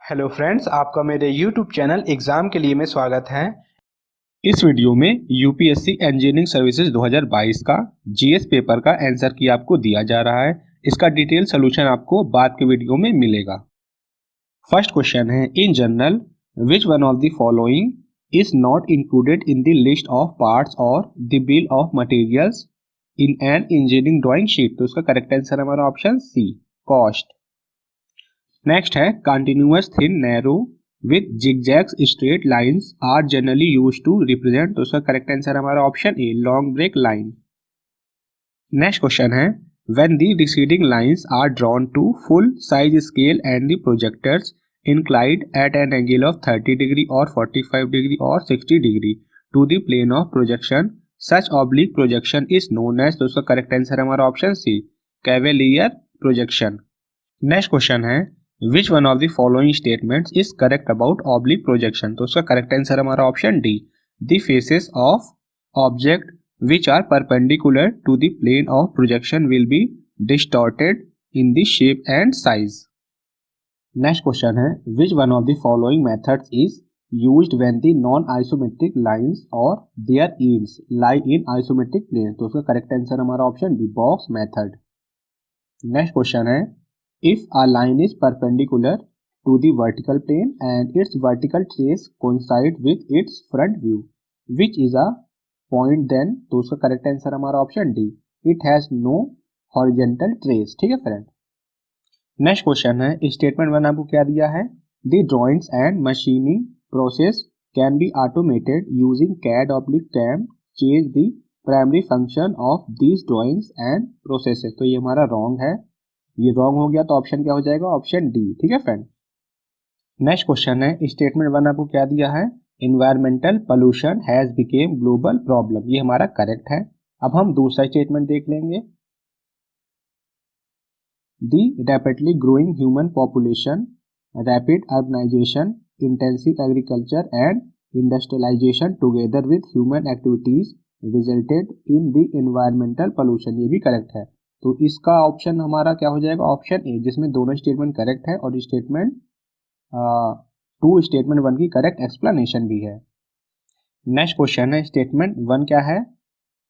Hello friends, आपका मेरे YouTube channel exam के लिए में स्वागत है। इस वीडियो में यूपीएससी इंजीनियरिंग सर्विसेज 2022 का जीएस पेपर का आंसर की आपको दिया जा रहा है। इसका डिटेल सोल्यूशन आपको बाद के वीडियो में मिलेगा। फर्स्ट क्वेश्चन है, in general which one of the following is not included in the list of parts or the bill of materials in an engineering drawing sheet. तो इसका करेक्ट आंसर हमारा option C, cost. Next है, continuous thin narrow with zigzags straight lines are generally used to represent. तो उसका correct answer हमारा option A, long break line. Next question है, when the receding lines are drawn to full size scale and the projectors inclined at an angle of 30 degree or 45 degree or 60 degree to the plane of projection, such oblique projection is known as। तो उसका correct answer हमारा option C, cavalier projection. Next question है, which one of the following statements is correct about oblique projection. तो उसका correct answer हमारा option D, the faces of object which are perpendicular to the plane of projection will be distorted in the shape and size. Next question है, which one of the following methods is used when the non-isometric lines or their ends lie in isometric plane। तो उसका correct answer हमारा option B, box method. Next question है, if a line is perpendicular to the vertical plane and its vertical trace coincides with its front view, which is a point then। तो उसका correct answer हमारा option D, it has no horizontal trace। ठीक है friend. Next question है, statement one आपको क्या दिया है, the drawings and machining process can be automated using CAD oblique CAM change the primary function of these drawings and processes. तो ये हमारा रॉन्ग है, ये रॉन्ग हो गया तो ऑप्शन क्या हो जाएगा, ऑप्शन डी। ठीक है फ्रेंड। नेक्स्ट क्वेश्चन है, स्टेटमेंट वन आपको क्या दिया है, environmental pollution has became global problem. ये हमारा करेक्ट है। अब हम दूसरा स्टेटमेंट देख लेंगे, The rapidly growing human population, rapid urbanization, intensive agriculture and industrialization together with human activities resulted in the environmental pollution। ये भी करेक्ट है। तो इसका ऑप्शन हमारा क्या हो जाएगा, ऑप्शन ए, जिसमें दोनों स्टेटमेंट करेक्ट है और स्टेटमेंट टू स्टेटमेंट वन की करेक्ट एक्सप्लेनेशन भी है। नेक्स्ट क्वेश्चन है, स्टेटमेंट वन क्या है,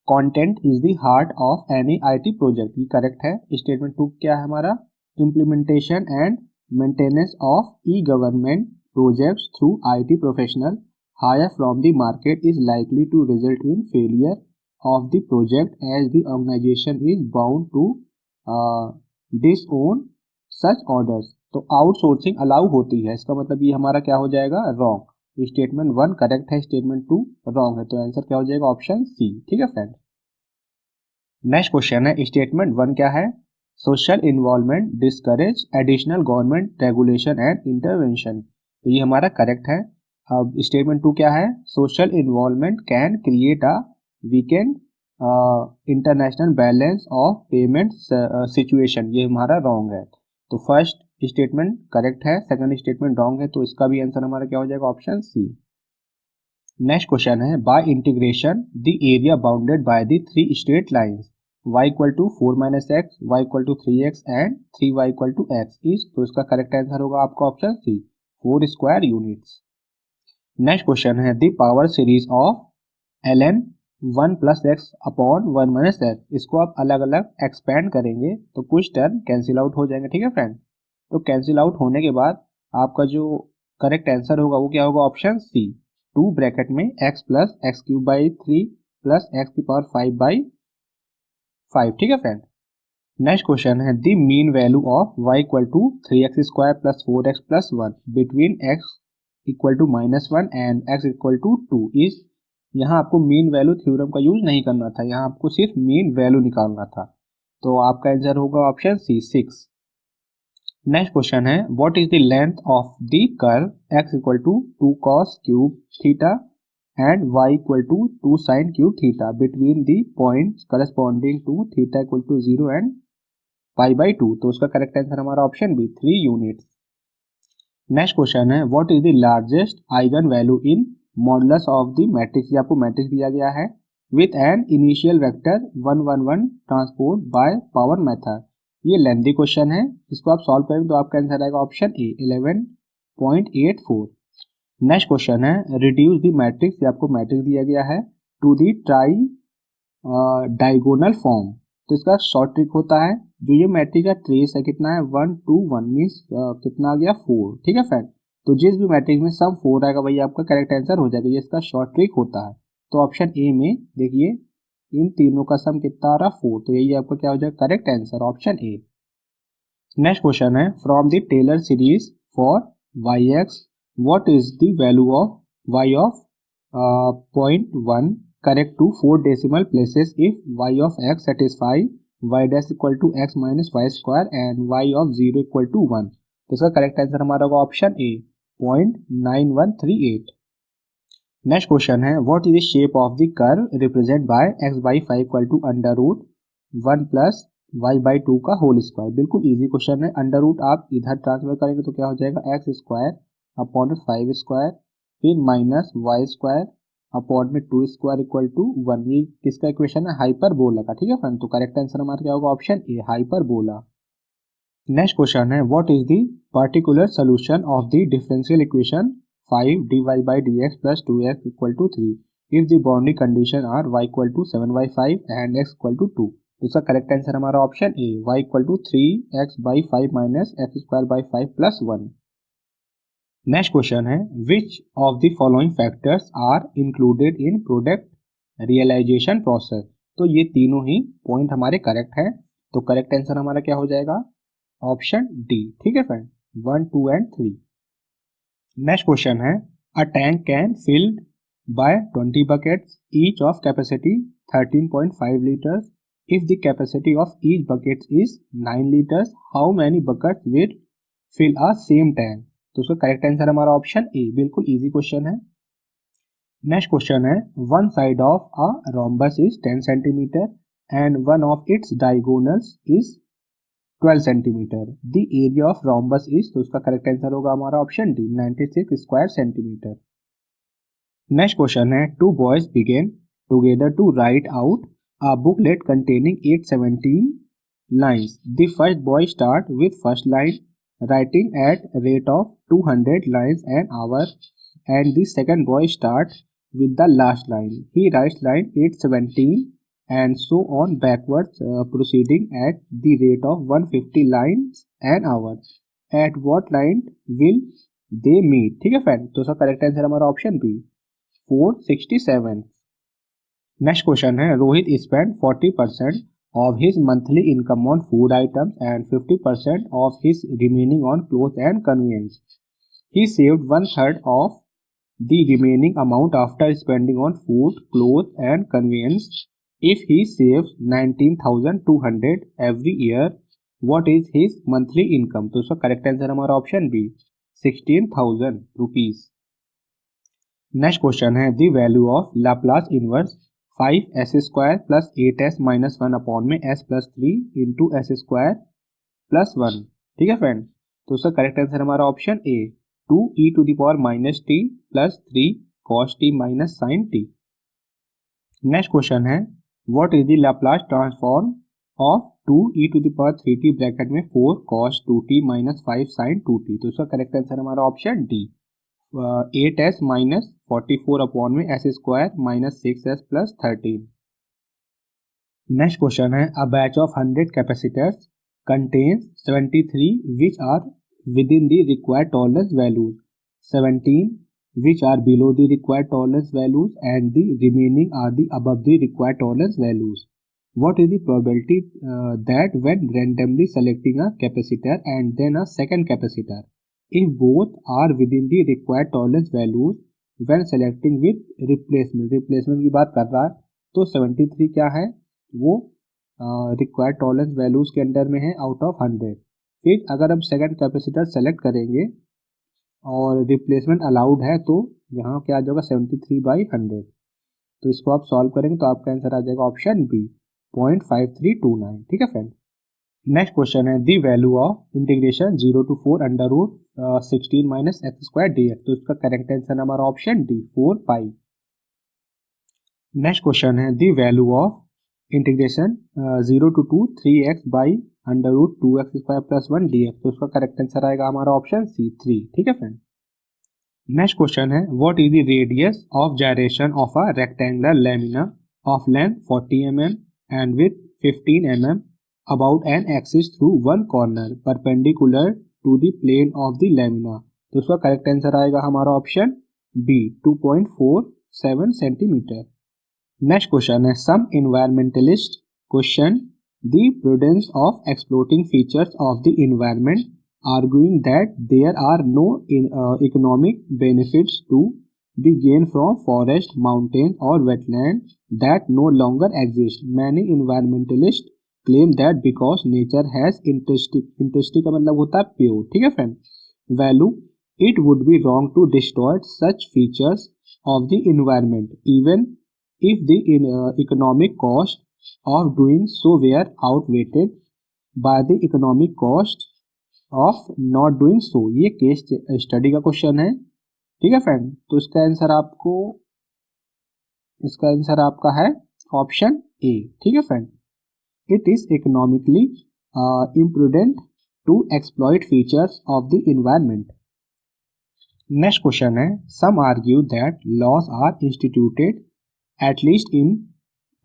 content is the heart of any IT project. ये करेक्ट है। स्टेटमेंट टू क्या है हमारा, implementation and maintenance of e government projects through IT professional hire from the market is likely to result in failure of the project as the organisation is bound to disown such orders. तो outsourcing allow होती है, इसका मतलब ये हमारा क्या हो जाएगा, रॉन्ग। स्टेटमेंट वन करेक्ट है, स्टेटमेंट टू रॉन्ग है, तो आंसर क्या हो जाएगा, ऑप्शन सी। ठीक है फ्रेंड। नेक्स्ट क्वेश्चन है, स्टेटमेंट वन क्या है, social involvement discourage additional government regulation and intervention. तो ये हमारा करेक्ट है। अब स्टेटमेंट टू क्या है, social involvement can create a weakened international balance of payment situation. ये हमारा रॉन्ग है। तो फर्स्ट स्टेटमेंट करेक्ट है, सेकंड स्टेटमेंट रॉन्ग है, तो इसका भी आंसर हमारा क्या हो जाएगा, ऑप्शन सी। नेक्स्ट क्वेश्चन है, by integration the area bounded by the three straight lines y equal to 4 minus x, y equal to 3x and 3y equal to x is. तो इसका करेक्ट आंसर होगा आपका option C, 4 square units. Next question है, the power series of ln 1 plus x upon 1 minus x. इसको आप अलग अलग expand करेंगे तो कुछ टर्म कैंसिल आउट हो जाएंगे। ठीक है फ्रेंड। तो कैंसिल आउट होने के बाद आपका जो करेक्ट आंसर होगा वो क्या होगा, ऑप्शन सी, 2 ब्रैकेट में x plus x cube by 3 plus x की पावर 5 बाई 5। ठीक है फ्रेंड। नेक्स्ट क्वेश्चन है, the mean value of y equal to 3x square plus 4x plus 1 between x equal to -1 and x equal to 2 is. यहाँ आपको mean value theorem का use नहीं करना था, यहाँ आपको सिर्फ मीन वैल्यू निकालना था। तो आपका आंसर होगा ऑप्शन सी, 6। नेक्स्ट क्वेश्चन है, what is the length of the curve x equal to 2 cos cube theta and y equal to 2 sin cube theta between the points corresponding to theta equal to 0 and pi by 2। तो उसका correct answer हमारा option B, 3 units. Next question है, what is the largest eigenvalue in modulus of the matrix. आपको matrix दिया गया है with an initial vector 1 1 1 transport by power method. ये lengthy question है, इसको आप सॉल्व करें तो आपका आंसर आएगा ऑप्शन ए, 11 0.84। नेक्स्ट क्वेश्चन है रिड्यूस द मैट्रिक्स, ये आपको मैट्रिक्स दिया गया है to the tridiagonal form. तो इसका शॉर्ट ट्रिक होता है, जो ये मैट्रिक्स का ट्रेस है कितना है 1 2 1 मीन्स कितना आ गया 4। ठीक है फ्रेंड, तो जिस भी मैट्रिक्स में सम 4 आएगा वही आपका करेक्ट आंसर हो जाएगा, ये इसका शॉर्ट ट्रिक होता है। तो ऑप्शन ए में देखिए इन तीनों का सम कितना आ रहा 4, तो यही आपका क्या हो जाएगा correct answer option A. Next question है from the Taylor series for yx what is the value of y of 0.1 correct to 4 decimal places if y of x satisfy y dash equal to x minus y square and y of 0 equal to 1। तो इसका correct answer हमारा होगा option A 0.9138। Next question है what is the shape of the curve represent by x by 5 equal to under root 1 plus y by 2 का whole square. बिल्कुल easy question है, under root आप इधर ट्रांसफर करेंगे तो क्या हो जाएगा एक्स स्क्वायर अपॉन 5 स्क्वायर फिर माइनस वाई स्क्वायर अपॉन में 2 स्क्वायर इक्वल टू 1। ये किसका इक्वेशन है हाइपरबोला का। ठीक है फ्रेंड, तो करेक्ट आंसर हमारा क्या होगा option A hyperbola. Next question है what is the particular solution of the differential equation 5 dy by dx plus 2x equal to 3 if the boundary condition are y equal to 7 by 5 and x equal to 2। तो इसका correct answer हमारा option A y equal to 3x by 5 minus x square by 5 plus 1। Next question है which of the following factors are included in product realisation process. तो ये तीनों ही point हमारे correct हैं, तो करेक्ट आंसर हमारा क्या हो जाएगा ऑप्शन डी। ठीक है फ्रेंड 1 2 एंड 3। नेक्स्ट क्वेश्चन है a tank can filled by 20 buckets each of capacity 13.5 liters if the capacity of each bucket is 9 liters how many buckets will fill a same tank। तो उसका correct answer हमारा option A, बिल्कुल easy question है। Next question है one side of a rhombus is 10 centimetre and one of its diagonals is 12 centimetre the area of rhombus is. तो उसका correct answer होगा हमारा option D 96 square centimetre. Next question है two boys begin together to write out a booklet containing 817 lines। The first boy start with first line writing at rate of 200 lines an hour and the second boy start with the last line. He writes line 817 and so on backwards proceeding at the rate of 150 lines an hour। At what line will they meet? ठीक है friend, तो इसका correct answer हमारा option B 467। Next question है Rohit spend 40% of his monthly income on food items and 50% of his remaining on clothes and convenience। He saved 1/3 of the remaining amount after spending on food, clothes and convenience। If he saves 19,200 every year, what is his monthly income? तो उसका correct answer हमारा option B 16,000 rupees. Next question है the value of Laplace inverse 5s square plus 8s minus 1 upon में s plus 3 into s square plus 1। ठीक है friend, तो उसका correct answer हमारा option A 2e to the power minus t plus 3 cos t minus sine t. Next question है what is the Laplace transform of 2e to the power 3t bracket में 4 cos 2t minus 5 sin 2t। तो उसका correct answer हमारा option D 8s minus 44 upon में s square minus 6s plus 13। Next question है a batch of 100 capacitors contains 73 which are within the required tolerance values 17 which are below the required tolerance values and the remaining are the above the required tolerance values। What is the probability that when randomly selecting a capacitor and then a second capacitor if both are within the required tolerance values when selecting with replacement की बात कर रहा है, तो 73 क्या है वो required tolerance values के अंडर में है आउट ऑफ 100। फिर अगर हम सेकंड कैपेसिटर सेलेक्ट करेंगे और रिप्लेसमेंट अलाउड है तो यहाँ क्या आ जाएगा 73/100। तो इसको आप सॉल्व करेंगे तो आपका आंसर आ जाएगा ऑप्शन बी 0.5329। ठीक है फ्रेंड, नेक्स्ट क्वेश्चन है the value of integration 0 to 4 under root 16 minus x square d x. तो इसका करेक्ट आंसर हमारा option D 4 pi. Next question है the value of integration 0 to 2 3x by √2x² + 1 dx। तो उसका correct answer आएगा हमारा option C3। ठीक है फ्रेंड। नेक्स्ट क्वेश्चन है, what is the radius of gyration of a rectangular lamina of length 40 mm and width 15 mm about an axis through one corner perpendicular to the plane of the lamina. तो उसका correct answer आएगा हमारा option B 2.47 centimetre. Next question है, some environmentalists question the prudence of exploiting features of the environment, arguing that there are no economic benefits to be gained from forest, mountains or wetlands that no longer exist. Many environmentalists claim that because nature has intrinsic का मतलब होता है pure, ठीक है friend, value, it would be wrong to destroy such features of the environment even if the economic cost of doing so were outweighed by the economic cost of not doing so. ये case study का question है, ठीक है friend. तो इसका answer आपका है option A. ठीक है friend, it is economically imprudent to exploit features of the environment. Next question है, some argue that laws are instituted at least in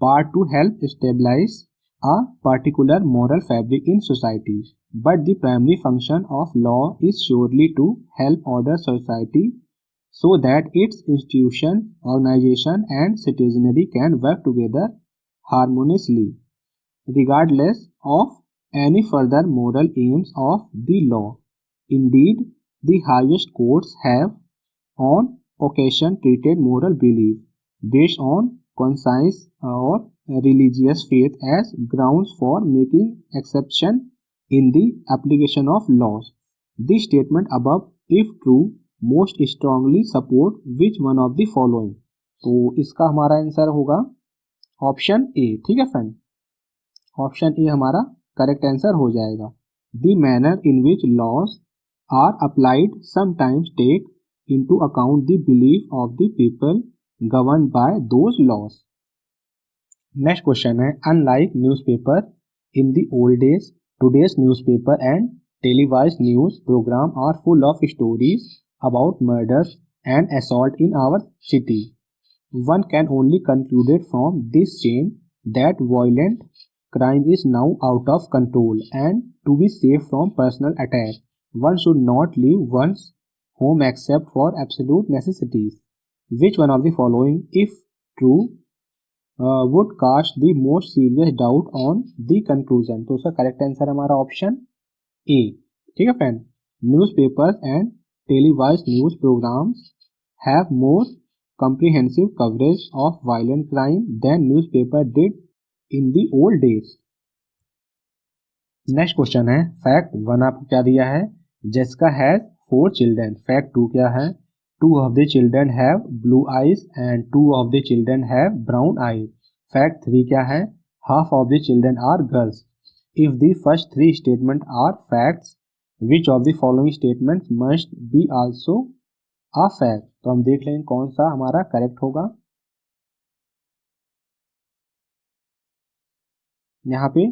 part to help stabilise a particular moral fabric in society, but the primary function of law is surely to help order society so that its institution, organization and citizenry can work together harmoniously, regardless of any further moral aims of the law. Indeed, the highest courts have on occasion treated moral belief based on conscience or religious faith as grounds for making exception in the application of laws. The statement above, if true, most strongly support which one of the following? तो इसका हमारा answer होगा option A. ठीक है friend, option A हमारा correct answer हो जाएगा। The manner in which laws are applied sometimes take into account the belief of the people governed by those laws. Next question है, unlike newspaper in the old days, today's newspaper and televised news programme are full of stories about murders and assault in our city. One can only conclude from this chain that violent crime is now out of control, and to be safe from personal attack, one should not leave one's home except for absolute necessities. Which one of the following, if true, would cast the most serious doubt on the conclusion? तो उसका correct answer हमारा option A. ठीक है friend, newspapers and televised news programmes have more comprehensive coverage of violent crime than newspaper did in the old days. Next question है, fact 1 आपको क्या दिया है, जेसिका हैज 4 चिल्ड्रन। फैक्ट 2 क्या है, 2 of the children have blue eyes and 2 of the children have brown eyes. Fact 3 क्या है, half of the children are girls. If the first 3 statement are facts, which of the following statement must be also a fact. तो हम देख लें कौन सा हमारा correct होगा। यहाँ पे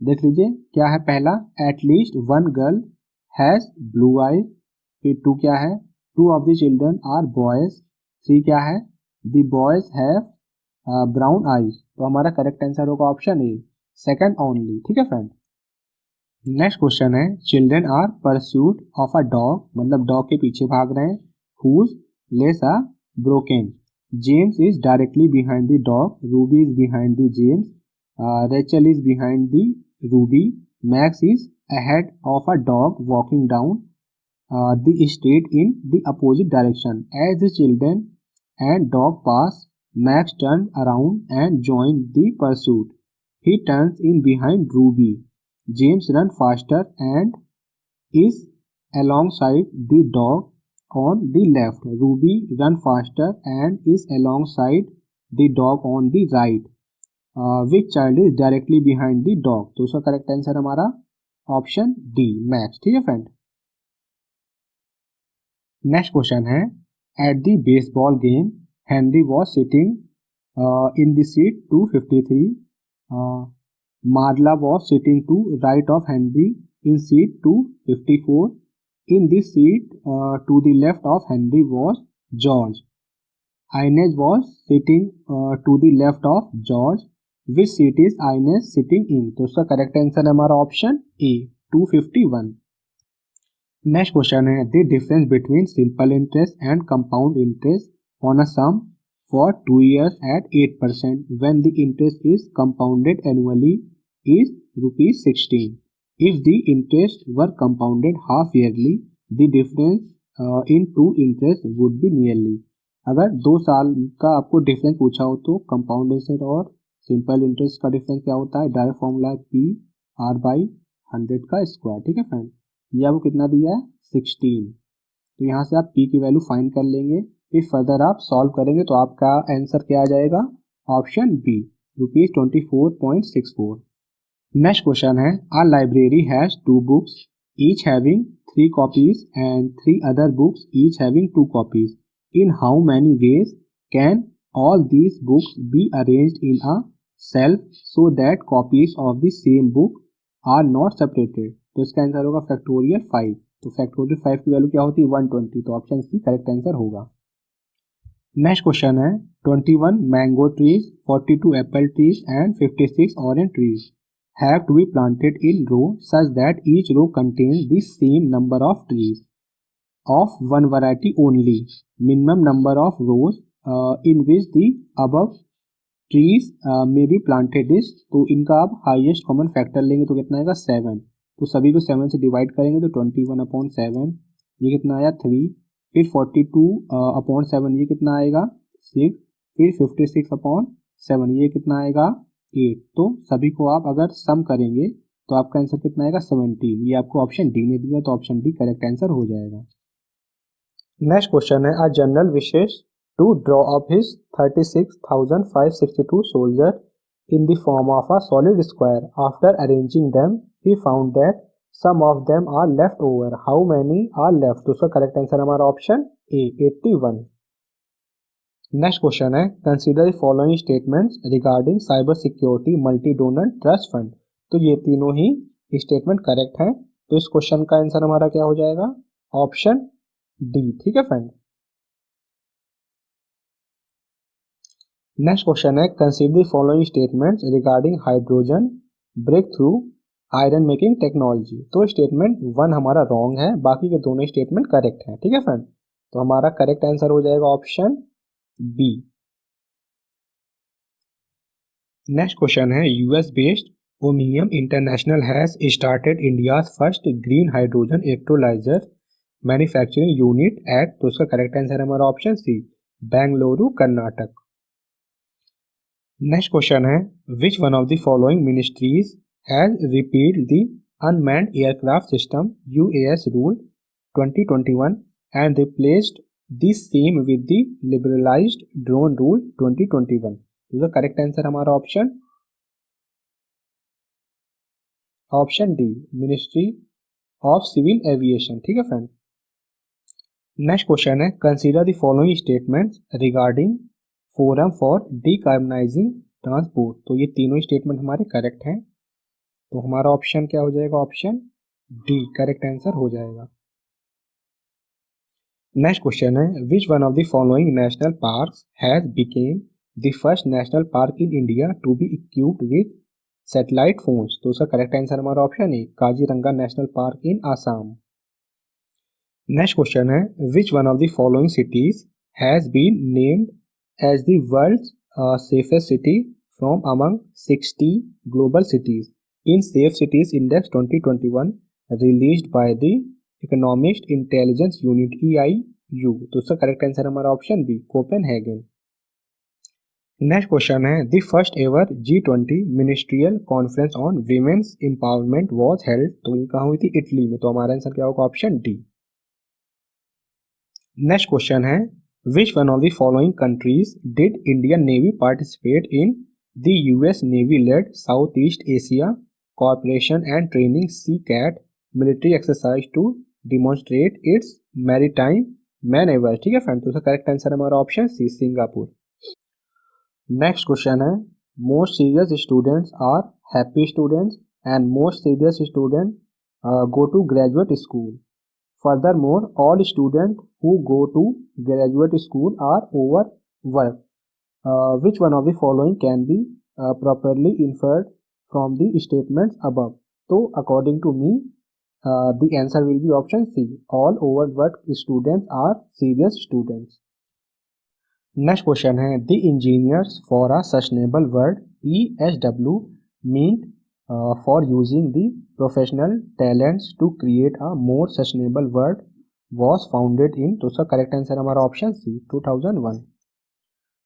देख लीजिए क्या है, पहला at least 1 girl has blue eyes. फिर 2 क्या है, 2 of the children are boys. 3 क्या है, the boys have brown eyes. तो हमारा करेक्ट आंसर होगा ऑप्शन ए, सेकंड ओनली। ठीक है फ्रेंड, नेक्स्ट क्वेश्चन है, children are pursuit of a dog, मतलब डॉग के पीछे भाग रहे हैं, whose legs are broken. James is directly behind the dog. Ruby is behind the James. Rachel is behind the Ruby. Max is ahead of a dog walking down the street in the opposite direction. As the children and dog pass, Max turns around and joins the pursuit. He turns in behind Ruby. James runs faster and is alongside the dog on the left. Ruby run faster and is alongside the dog on the right. Which child is directly behind the dog? तो उसका correct answer हमारा option D, max. ठीक है friend, next question है, at the baseball game Henry was sitting in the seat 253 Marla was sitting to right of Henry in seat 254. In this seat to the left of Henry was George. Inez was sitting to the left of George. Which seat is Inez sitting in? तो उसका correct answer है हमारा option A 251. Next question है the difference between simple interest and compound interest on a sum for 2 years at 8% when the interest is compounded annually is ₹16. If the interest were compounded half yearly, the difference in two interest would be nearly. अगर 2 साल का आपको difference पूछा हो तो compound interest और simple interest का difference क्या होता है? Direct formula P R by 100 का स्क्वायर. ठीक है फ्रेंड, ये आपको कितना दिया है 16. तो यहाँ से आप p की वैल्यू फाइंड कर लेंगे. फिर फर्दर आप सॉल्व करेंगे तो आपका आंसर क्या आ जाएगा? Option B ₹24.64. नेक्स्ट क्वेश्चन है a library has 2 books each having 3 copies and 3 other books each having 2 copies. In how many ways can all these books be arranged in a shelf so that copies of the same book are not separated? तो इसका answer होगा factorial 5. तो factorial 5 की value क्या होती है? 120. तो option C correct answer होगा. नेक्स्ट क्वेश्चन है 21 mango trees 42 Apple trees and 56 orange trees have to be planted in row such that each row contains the same number of trees of one variety only. Minimum number of rows in which the above trees may be planted is. तो इनका आप highest common factor लेंगे तो कितना आएगा 7. तो सभी को 7 से डिवाइड करेंगे तो 21/7. ये कितना आया 3. फिर 42/7 ये कितना आएगा 6. फिर 56/7 ये कितना आएगा 8. तो सभी को आप अगर सम करेंगे तो आपका आंसर कितना आएगा 17. ये आपको ऑप्शन डी में दिया तो ऑप्शन डी करेक्ट आंसर हो जाएगा. नेक्स्ट क्वेश्चन है a general wishes to draw up his 36,562 soldier in the form of a solid square. After arranging them he found that some of them are left over. How many are left? तो उसका correct answer हमारा option A 81. Next question है consider the following statements regarding cyber security multi donor trust fund. तो ये तीनों ही statement correct हैं. तो इस क्वेश्चन का आंसर हमारा क्या हो जाएगा? Option D. ठीक है फ्रेंड. नेक्स्ट क्वेश्चन है consider the following statements regarding hydrogen break through iron making technology. तो स्टेटमेंट 1 हमारा रॉन्ग है, बाकी के दोनों स्टेटमेंट करेक्ट हैं. ठीक है फ्रेंड, तो हमारा करेक्ट आंसर हो जाएगा ऑप्शन बी. नेक्स्ट क्वेश्चन है US based Ohmium International has started India's first green hydrogen electrolyser manufacturing unit at. तो उसका करेक्ट आंसर है हमारा option C Bengaluru Karnataka. Next question है which one of the following ministries has repealed the unmanned aircraft system UAS rule 2021 and replaced the same with the liberalised drone rule 2021. तो correct answer हमारा option D ministry of civil aviation. ठीक है friend. Next question है consider the following statements regarding forum for decarbonising transport. तो ये तीनों statement हमारे correct हैं. तो हमारा ऑप्शन क्या हो जाएगा? ऑप्शन डी करेक्ट आंसर हो जाएगा. नेक्स्ट क्वेश्चन है which one of the following national parks has become the first national park in India to be equipped with satellite phones. तो उसका करेक्ट आंसर हमारा option A Kaziranga national park in Assam. Next question है which one of the following cities has been named as the world's safest city from among 60 global cities in safe cities index 2021 released by the economic intelligence unit EIU. तो उसका correct answer हमारा option B Copenhagen. Next question है the first ever G20 ministerial conference on women's empowerment was held. तो ये कहाँ हुई थी? Italy में. तो हमारा आंसर क्या होगा? Option D. नेक्स्ट क्वेश्चन है which one of the following countries did Indian navy participate in the US navy led south east Asia corporation and training CCAT military exercise to demonstrate its maritime manoeuvre. ठीक है friend, तो उसका correct answer हमारा option C Singapore. Next question है most serious students are happy students and most serious students go to graduate school. Furthermore, all students who go to graduate school are overworked. Which one of the following can be properly inferred from the statements above? So according to me, the answer will be option C. All overworked students are serious students. Next question है the engineers for a sustainable world ESW meant for using the professional talents to create a more sustainable world was founded in, तो उसका correct answer हमारा option सी 2001.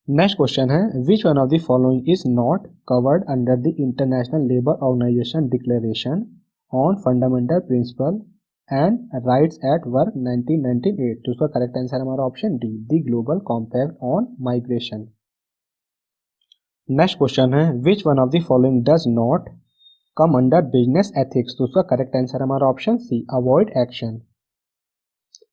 Next question है which one of the following is not covered under the International Labour Organization Declaration on Fundamental Principle and Rights at Work 1998, तो उसका correct answer हमारा option D the global compact on migration. Next question है which one of the following does not come under business ethics, तो उसका correct answer हमारा option C avoid action.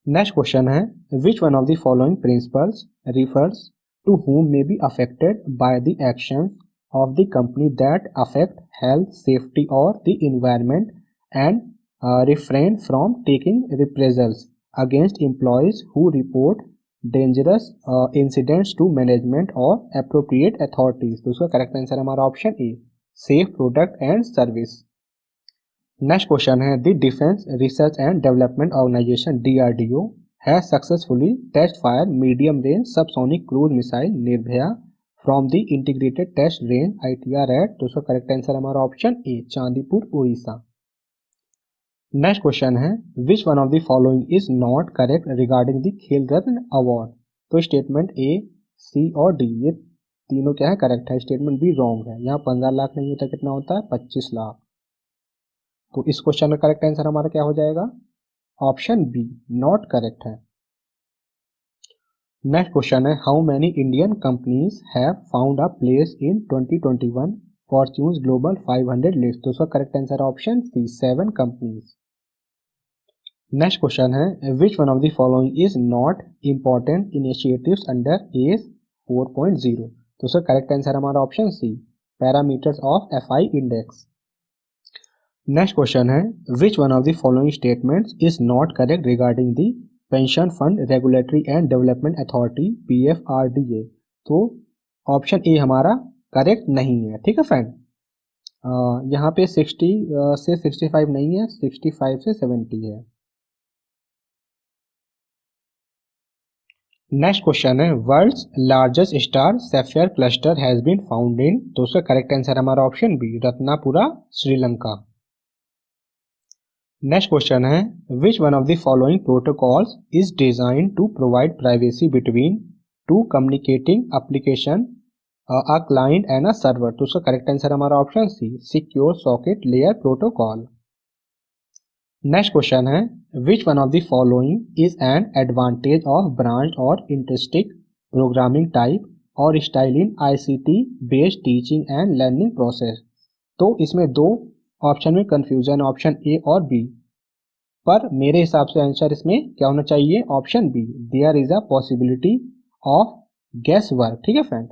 Next question है which one of the following principles refers to whom may be affected by the actions of the company that affect health, safety or the environment and refrain from taking reprisals against employees who report dangerous incidents to management or appropriate authorities, तो उसका correct answer हमारा option a safe product and service. Next question है the defence research and development organisation DRDO has successfully test fire medium range subsonic cruise missile Nirbhaya from the integrated test range ITR at, तो उसका correct answer हमारा option A Chandipur Orissa. Next question है which one of the following is not correct regarding the Khel Ratna award, तो statement A सी और D ये तीनों क्या है करेक्ट है, स्टेटमेंट बी रॉन्ग है. यहाँ 15 लाख नहीं होता, कितना होता है 25 लाख. तो इस क्वेश्चन का करेक्ट आंसर हमारा क्या हो जाएगा ऑप्शन बी नॉट करेक्ट है. नेक्स्ट क्वेश्चन है how many Indian companies have found a place in 2021 Fortune's global 500 list, तो उसका correct answer option C 7 companies. Next question है which one of the following is not important initiatives under age 4.0, तो उसका correct answer हमारा option C parameters of FI index. Next question है which one of the following statements is not correct regarding the pension fund regulatory and development authority PFRDA, तो option A हमारा correct नहीं है. ठीक है friend, यहाँ पे 60 से 65 नहीं है, 65 से 70 है. नेक्स्ट क्वेश्चन है world's largest star sapphire cluster has been found in, तो उसका करेक्ट आंसर हमारा option B Ratnapura Sri Lanka. Next question है which one of the following protocols is design to provide privacy between two communicating application a client and a server, तो उसका correct answer हमारा option C secure socket layer protocol. Next question है which one of the following is an advantage of branch और इंटरेस्टिक programming type और style in ICT based teaching and learning process, तो इसमें दो option में confusion option A और B, पर मेरे हिसाब से आंसर इसमें क्या होना चाहिए option B there is a possibility of guess work. ठीक है फ्रेंड.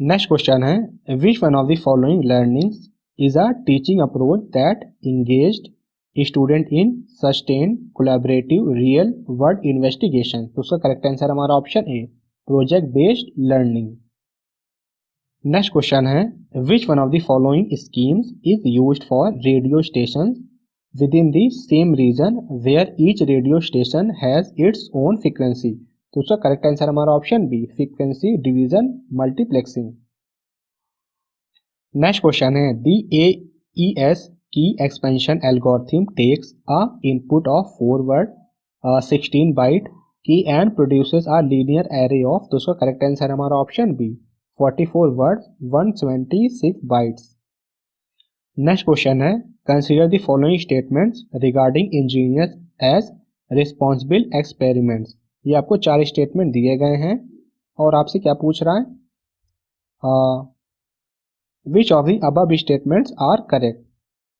नेक्स्ट क्वेश्चन है which one of the following learnings is a teaching approach that engaged student in sustain collaborative real world investigation, तो उसका correct answer हमारा option A project based learning. Next question है which one of the following schemes is used for radio station within the same region where each radio station has its own frequency, तो उसका correct answer हमारा option B frequency division multiplexing. Next question है the AES key expansion algorithm takes a input of four word 16 byte key and produces a linear array of, तो उसका correct answer हमारा option B 44 words 126 bytes. Next question है consider the following statements regarding engineers as responsible experiments, ये आपको 4 statement दिए गए हैं और आपसे क्या पूछ रहा है which of the above statements are correct,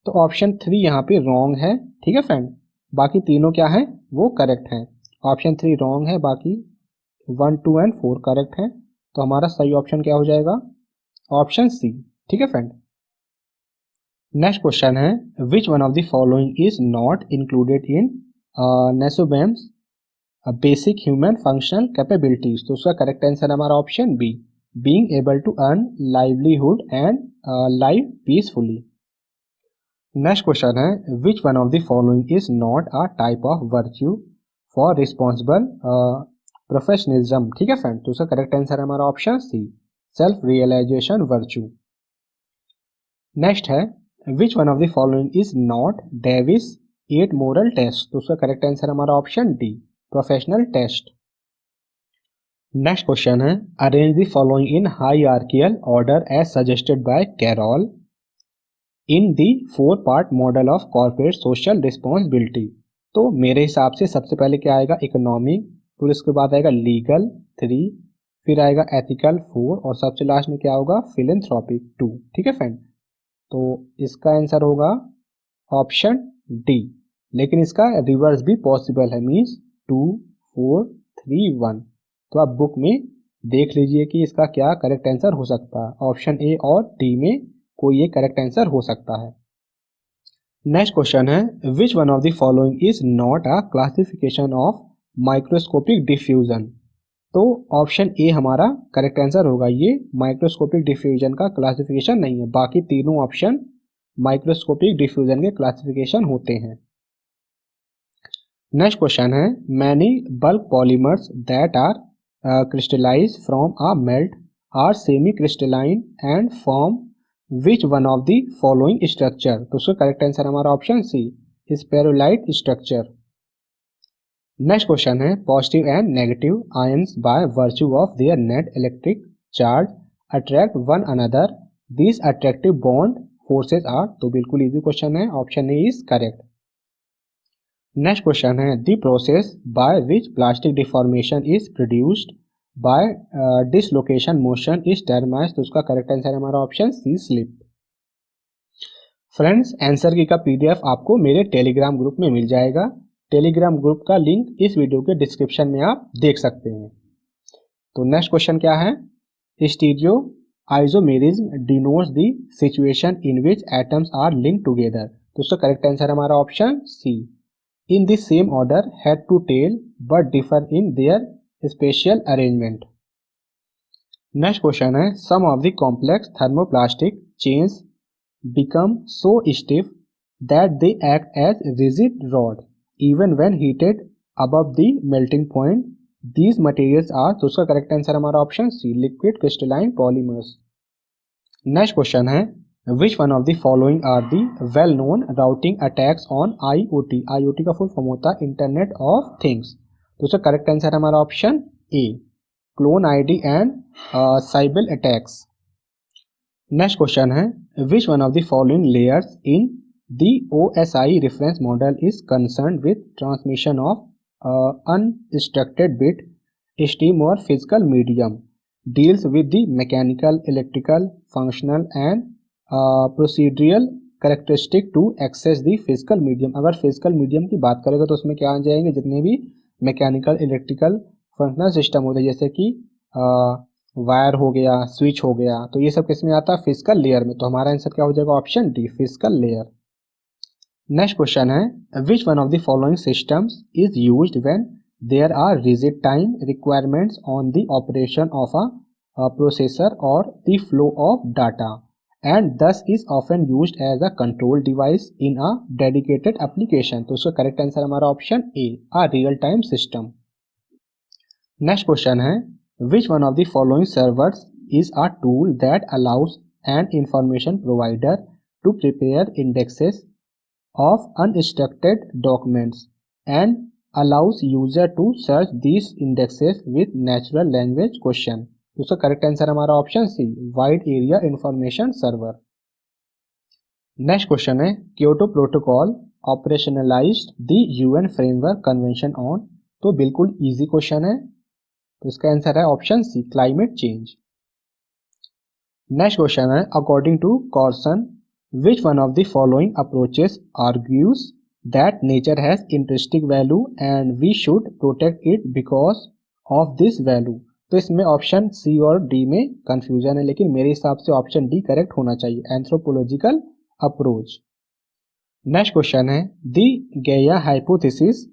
तो ऑप्शन 3 यहाँ पे रॉन्ग है. ठीक है फ्रेंड, बाकी तीनों क्या है वो करेक्ट हैं. ऑप्शन 3 रॉन्ग है, बाकी 1, 2 एंड 4 करेक्ट हैं. तो हमारा सही ऑप्शन क्या हो जाएगा? Option C. ठीक है फ्रेंड। नेक्स्ट क्वेश्चन है, which one of the following is not included in Nussbaum's basic human functional capabilities? तो उसका करेक्ट आंसर हमारा option B, being able to earn livelihood and live peacefully. Next question है, which one of the following is not a type of virtue for responsible professionalism? ठीक है friend, तो उसका correct answer हमारा option C, self realisation virtue. Next है, which one of the following is not Davis 8 moral test? तो उसका correct answer हमारा option D, professional test. Next question है, arrange the following in hierarchical order as suggested by Carroll in the 4 part model of corporate social responsibility? तो मेरे हिसाब से सबसे पहले क्या आएगा? इकोनॉमिक, फिर उसके बाद आएगा लीगल 3, फिर आएगा एथिकल 4 और सबसे लास्ट में क्या होगा? फिलेंथ्रोपिक 2। ठीक है फ्रेंड, तो इसका आंसर होगा ऑप्शन डी, लेकिन इसका रिवर्स भी पॉसिबल है, मीन्स 2 4 3 1। तो आप बुक में देख लीजिए कि इसका क्या करेक्ट आंसर हो सकता है। ऑप्शन ए और डी में कोई एक करेक्ट आंसर हो सकता है। नेक्स्ट क्वेश्चन है, which one of the following is not a classification of microscopic diffusion? तो ऑप्शन ए हमारा करेक्ट आंसर होगा, ये माइक्रोस्कोपिक डिफ्यूजन का क्लासिफिकेशन नहीं है। बाकी तीनों ऑप्शन माइक्रोस्कोपिक डिफ्यूजन के क्लासिफिकेशन होते हैं। नेक्स्ट क्वेश्चन है, many bulk polymers that are crystallize from a melt are semi crystalline and form which one of the following structure? तो उसका करेक्ट आंसर हमारा option C, spherulite structure. Next question है, positive and negative ions by virtue of their net electric charge attract one another, this attractive bond forces are? तो बिल्कुल easy question है, option A is correct. Next question है, the process by which plastic deformation is produced by dislocation motion is term as? तो उसका correct answer है हमारा option C, slip. Friends, answer की का पीडीएफ आपको मेरे टेलीग्राम ग्रुप में मिल जाएगा। टेलीग्राम ग्रुप का लिंक इस वीडियो के डिस्क्रिप्शन में आप देख सकते हैं। तो नेक्स्ट क्वेश्चन क्या है, stereo isomerism denotes the situation in which atoms are linked together? तो उसका करेक्ट आंसर हमारा option C, in the same order head to tail but differ in their spatial arrangement. Next question है, some of the complex thermoplastic chains become so stiff that they act as rigid rod even when heated above the melting point. These materials are? तो उसका correct answer हमारा option C, liquid crystalline polymers. Next question है, which one of the following are the well known routing attacks on IoT? IoT का full form होता है internet of things. तो उसका correct answer हमारा option A, clone ID and sybil attacks. Next question है, which one of the following layers in the OSI reference model is concerned with transmission of unstructured bit stream और physical medium, deals with the mechanical, electrical, functional and procedural characteristic to access the physical medium? अगर physical medium की बात करेंगे तो उसमें क्या आ जाएंगे? जितने भी मैकेनिकल, इलेक्ट्रिकल, फंक्शनल सिस्टम होते हैं, जैसे कि वायर हो गया, स्विच हो गया, तो ये सब किसमें आता है? फिजिकल लेयर में। तो हमारा आंसर क्या हो जाएगा? Option D, physical layer. Next question है, which one of the following systems is used when there are rigid time requirements on the operation of a processor और the flow of data and this is often used as a control device in a dedicated application? तो उसका correct answer हमारा option A, a real time system. Next question है, which one of the following servers is a tool that allows an information provider to prepare indexes of unstructured documents and allows user to search these indexes with natural language question? तो उसका correct answer हमारा option C, wide area information server. Next question है, Kyoto protocol operationalized the UN framework convention on? तो बिल्कुल easy question है, तो इसका answer है option C, climate change. Next question है, according to Corson which one of the following approaches argues that nature has interesting value and we should protect it because of this value? तो इसमें option C और D में confusion है, लेकिन मेरे हिसाब से ऑप्शन डी करेक्ट होना चाहिए, एंथ्रोपोलॉजिकल अप्रोच। नेक्स्ट क्वेश्चन है the Gaia hypothesis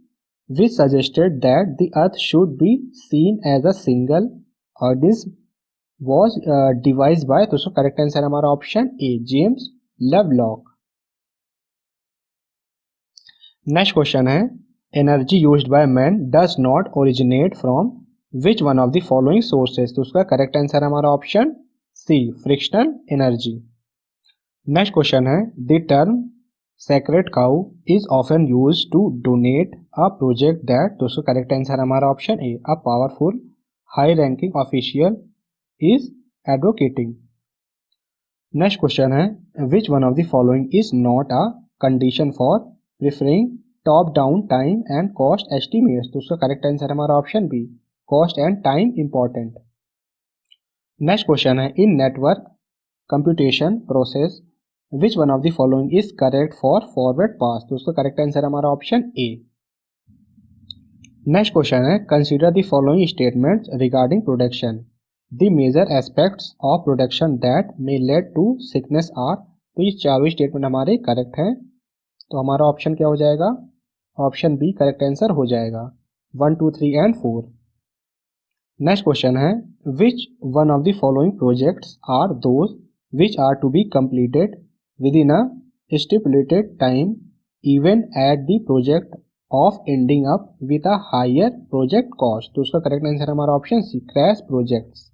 which suggested that the earth should be seen as a single organism was devised by, तो उसका करेक्ट आंसर हमारा option A, James Lovelock. Next question है energy used by man does not originate from which one of the following sources, तो उसका correct answer हमारा option C, frictional energy. Next question है the term sacred cow is often used to donate a project that, तो उसका correct answer हमारा option A, a powerful high ranking official is advocating. Next question है which one of the following is not a condition for preferring top down time and cost estimates, तो उसका correct answer हमारा option B, cost and time important. Next question है in network computation process which one of the following is correct for forward pass, तो उसका correct answer हमारा option A. Next question है consider the following statements regarding production. The major aspects of production that may lead to sickness are, तो ये चारों statement हमारे correct हैं, तो हमारा ऑप्शन क्या हो जाएगा, ऑप्शन बी करेक्ट आंसर हो जाएगा, 1, 2, 3 एंड 4। नेक्स्ट क्वेश्चन है which one of the following projects are those which are to be completed within a stipulated time even at the project of ending up with a higher project cost, तो उसका correct answer हमारा option C, crash projects.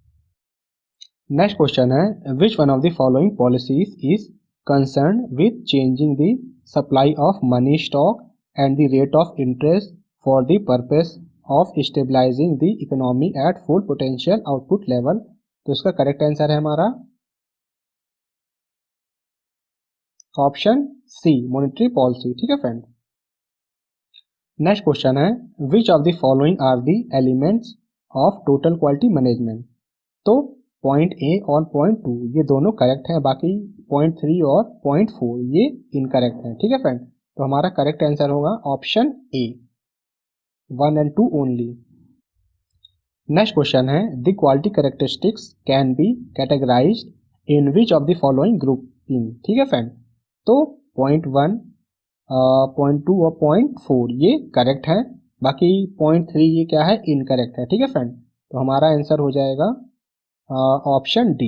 Next question है which one of the following policies is concern with changing the supply of money stock and the rate of interest for the purpose of stabilising the economy at full potential output level, तो इसका correct answer है हमारा option सी, monetary policy. ठीक है friend. Next question है which of the following are the elements of total quality management, तो point A और point 2 ये दोनों करेक्ट हैं, बाकी पॉइंट 3 और पॉइंट 4 ये इनकरेक्ट हैं। ठीक है फ्रेंड, तो हमारा करेक्ट आंसर होगा option A, 1 and 2 only. Next question है the quality characteristics can be categorized in which of the following grouping. ठीक है फ्रेंड, तो पॉइंट 1, पॉइंट 2 और पॉइंट 4 ये करेक्ट हैं, बाकी पॉइंट 3 ये क्या है, इनकरेक्ट है। ठीक है फ्रेंड, तो हमारा आंसर हो जाएगा option D,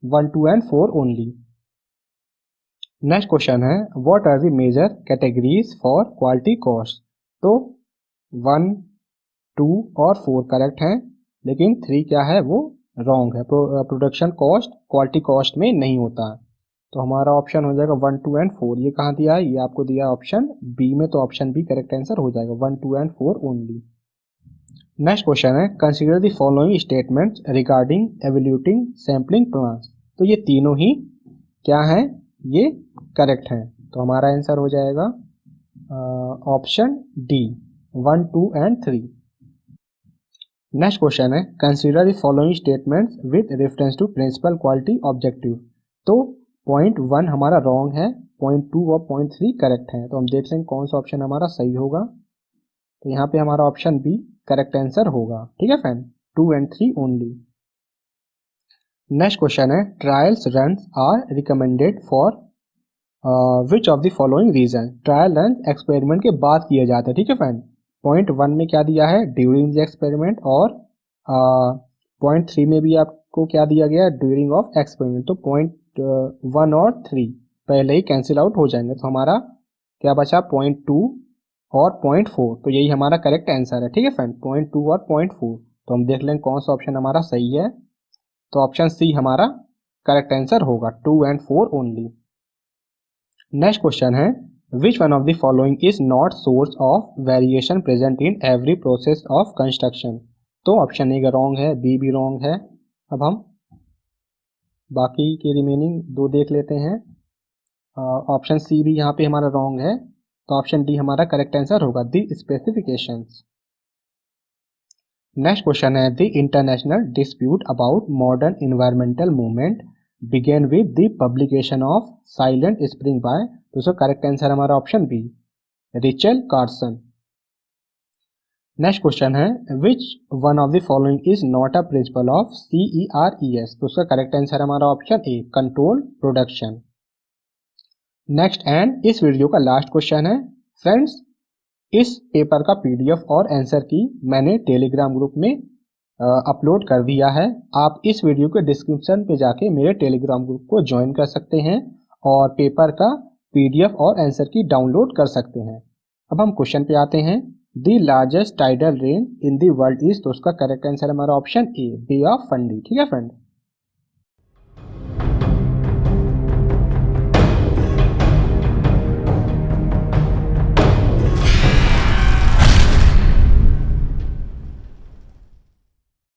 1, 2 and 4 only. Next question है what are the major categories for quality cost, तो 1, 2 और 4 करेक्ट हैं, लेकिन 3 क्या है वो रॉन्ग है, प्रोडक्शन कॉस्ट क्वालिटी कॉस्ट में नहीं होता है, तो हमारा ऑप्शन हो जाएगा 1, 2 एंड 4। ये कहाँ दिया है, ये आपको दिया है ऑप्शन बी में, तो ऑप्शन बी करेक्ट आंसर हो जाएगा, 1, 2 एंड 4 ओनली। नेक्स्ट क्वेश्चन है consider the following statements regarding evaluating sampling plants, तो ये तीनों ही क्या हैं, ये करेक्ट हैं, तो हमारा आंसर हो जाएगा option D, 1, 2 and 3। Next question है consider the following statements with reference to principle quality objective, तो पॉइंट 1 हमारा रॉन्ग है, पॉइंट 2 और पॉइंट 3 करेक्ट हैं, तो हम देख लेंगे कौन सा ऑप्शन हमारा सही होगा, तो यहाँ पे हमारा ऑप्शन बी करेक्ट आंसर होगा। ठीक है friend, 2 and 3 only. Next question है trials runs are recommended for which of the following reason, trial run experiment के बाद किए जाते हैं। ठीक है फ्रेंड, पॉइंट 1 में क्या दिया है, ड्यूरिंग द एक्सपेरिमेंट, और पॉइंट 3 में भी आपको क्या दिया गया है, ड्यूरिंग ऑफ एक्सपेरिमेंट, तो पॉइंट 1 और 3 पहले ही कैंसिल आउट हो जाएंगे, तो हमारा क्या बचा, पॉइंट 2 और पॉइंट 4, तो यही हमारा करेक्ट आंसर है। ठीक है फ्रेंड, पॉइंट 2 और पॉइंट 4, तो हम देख लेंगे कौन सा ऑप्शन हमारा सही है, तो ऑप्शन सी हमारा करेक्ट आंसर होगा, 2 एंड 4 ओनली। नेक्स्ट क्वेश्चन है which one of the following is not source of variation present in every process of construction, तो ऑप्शन ए रॉन्ग है, बी भी रॉन्ग है। अब हम बाकी के रिमेनिंग 2 देख लेते हैं, ऑप्शन सी भी यहाँ पे हमारा रॉन्ग है, तो ऑप्शन डी हमारा करेक्ट आंसर होगा, द स्पेसिफिकेशंस। नेक्स्ट क्वेश्चन है the international dispute about modern environmental movement began with the publication of silent spring by, तो उसका करेक्ट आंसर हमारा option B, Rachel Carson. Next question है which one of the following is not a principle of CERES। तो उसका correct answer हमारा option A, control production. Next and इस video का last question है फ्रेंड्स, इस paper का PDF और आंसर की मैंने टेलीग्राम ग्रुप में अपलोड कर दिया है। आप इस वीडियो के डिस्क्रिप्शन पे जाके मेरे टेलीग्राम ग्रुप को ज्वाइन कर सकते हैं और पेपर का PDF और आंसर की डाउनलोड कर सकते हैं। अब हम क्वेश्चन पे आते हैं। The largest tidal range in the world is, तो उसका करेक्ट आंसर हमारा option A, bay of Fundy. ठीक है फ्रेंड।